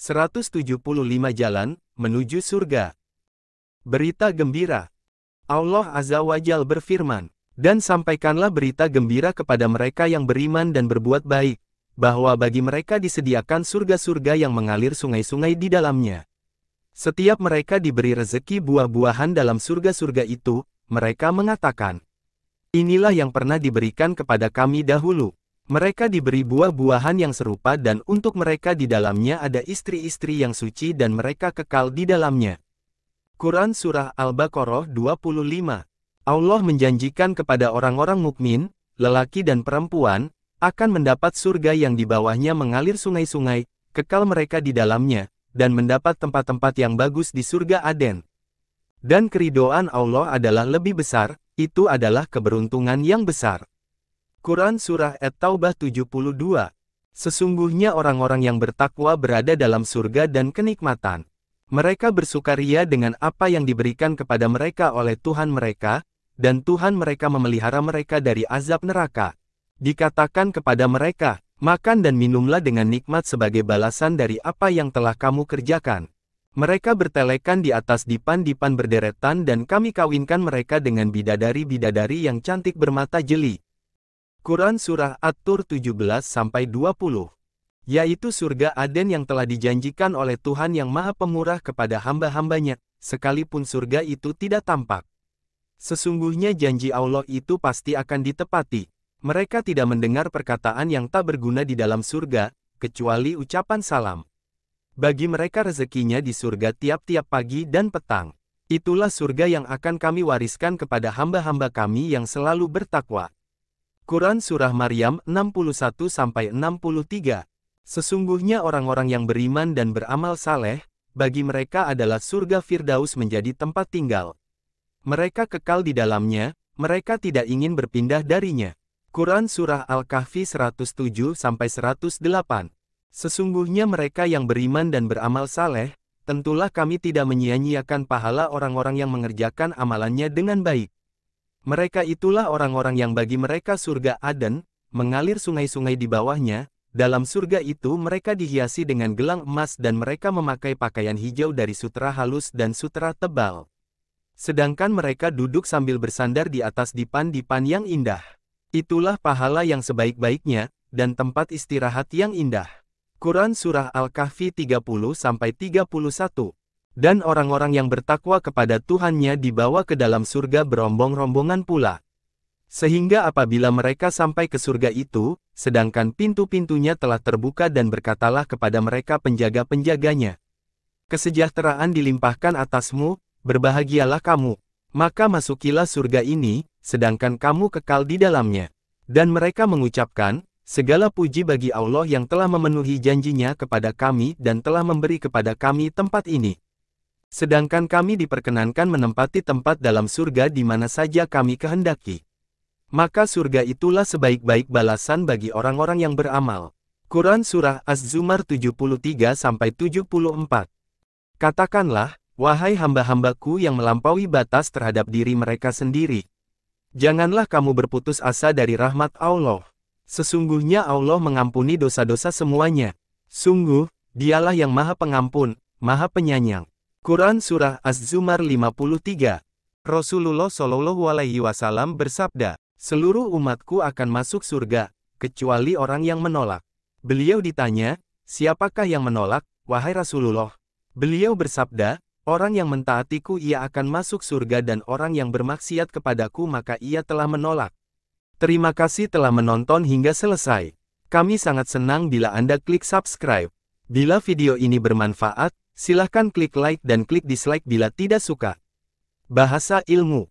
175 Jalan Menuju Surga. Berita gembira. Allah Azza wa Jalla berfirman, "Dan sampaikanlah berita gembira kepada mereka yang beriman dan berbuat baik, bahwa bagi mereka disediakan surga-surga yang mengalir sungai-sungai di dalamnya. Setiap mereka diberi rezeki buah-buahan dalam surga-surga itu, mereka mengatakan, 'Inilah yang pernah diberikan kepada kami dahulu.' Mereka diberi buah-buahan yang serupa dan untuk mereka di dalamnya ada istri-istri yang suci dan mereka kekal di dalamnya." Quran Surah Al-Baqarah 25. Allah menjanjikan kepada orang-orang mukmin, lelaki dan perempuan, akan mendapat surga yang di bawahnya mengalir sungai-sungai, kekal mereka di dalamnya, dan mendapat tempat-tempat yang bagus di surga Aden. Dan keridhaan Allah adalah lebih besar, itu adalah keberuntungan yang besar. Quran Surah At-Taubah 72. Sesungguhnya orang-orang yang bertakwa berada dalam surga dan kenikmatan. Mereka bersukaria dengan apa yang diberikan kepada mereka oleh Tuhan mereka, dan Tuhan mereka memelihara mereka dari azab neraka. Dikatakan kepada mereka, "Makan dan minumlah dengan nikmat sebagai balasan dari apa yang telah kamu kerjakan." Mereka bertelekan di atas dipan-dipan berderetan dan kami kawinkan mereka dengan bidadari-bidadari yang cantik bermata jeli. Quran Surah At-Tur 17-20. Yaitu surga Aden yang telah dijanjikan oleh Tuhan yang Maha Pemurah kepada hamba-hambanya, sekalipun surga itu tidak tampak. Sesungguhnya janji Allah itu pasti akan ditepati. Mereka tidak mendengar perkataan yang tak berguna di dalam surga, kecuali ucapan salam. Bagi mereka rezekinya di surga tiap-tiap pagi dan petang. Itulah surga yang akan kami wariskan kepada hamba-hamba kami yang selalu bertakwa. Quran Surah Maryam 61-63. Sesungguhnya orang-orang yang beriman dan beramal saleh, bagi mereka adalah surga Firdaus menjadi tempat tinggal. Mereka kekal di dalamnya, mereka tidak ingin berpindah darinya. Quran Surah Al-Kahfi 107-108. Sesungguhnya mereka yang beriman dan beramal saleh, tentulah kami tidak menyia-nyiakan pahala orang-orang yang mengerjakan amalannya dengan baik. Mereka itulah orang-orang yang bagi mereka surga Aden, mengalir sungai-sungai di bawahnya, dalam surga itu mereka dihiasi dengan gelang emas dan mereka memakai pakaian hijau dari sutera halus dan sutera tebal. Sedangkan mereka duduk sambil bersandar di atas dipan-dipan yang indah. Itulah pahala yang sebaik-baiknya, dan tempat istirahat yang indah. Quran Surah Al-Kahfi 30-31. Dan orang-orang yang bertakwa kepada Tuhannya dibawa ke dalam surga berombong-rombongan pula. Sehingga apabila mereka sampai ke surga itu, sedangkan pintu-pintunya telah terbuka dan berkatalah kepada mereka penjaga-penjaganya, "Kesejahteraan dilimpahkan atasmu, berbahagialah kamu. Maka masukilah surga ini, sedangkan kamu kekal di dalamnya." Dan mereka mengucapkan, "Segala puji bagi Allah yang telah memenuhi janjinya kepada kami dan telah memberi kepada kami tempat ini. Sedangkan kami diperkenankan menempati tempat dalam surga di mana saja kami kehendaki. Maka surga itulah sebaik-baik balasan bagi orang-orang yang beramal." Quran Surah Az-Zumar 73-74. Katakanlah, "Wahai hamba-hambaku yang melampaui batas terhadap diri mereka sendiri, janganlah kamu berputus asa dari rahmat Allah. Sesungguhnya Allah mengampuni dosa-dosa semuanya. Sungguh, Dialah yang Maha Pengampun, Maha Penyayang." Quran Surah Az-Zumar 53. Rasulullah Shallallahu Alaihi Wasallam bersabda, "Seluruh umatku akan masuk surga, kecuali orang yang menolak." Beliau ditanya, "Siapakah yang menolak, wahai Rasulullah?" Beliau bersabda, "Orang yang mentaatiku ia akan masuk surga dan orang yang bermaksiat kepadaku maka ia telah menolak." Terima kasih telah menonton hingga selesai. Kami sangat senang bila Anda klik subscribe. Bila video ini bermanfaat, silahkan klik like dan klik dislike bila tidak suka. Bahasa ilmu.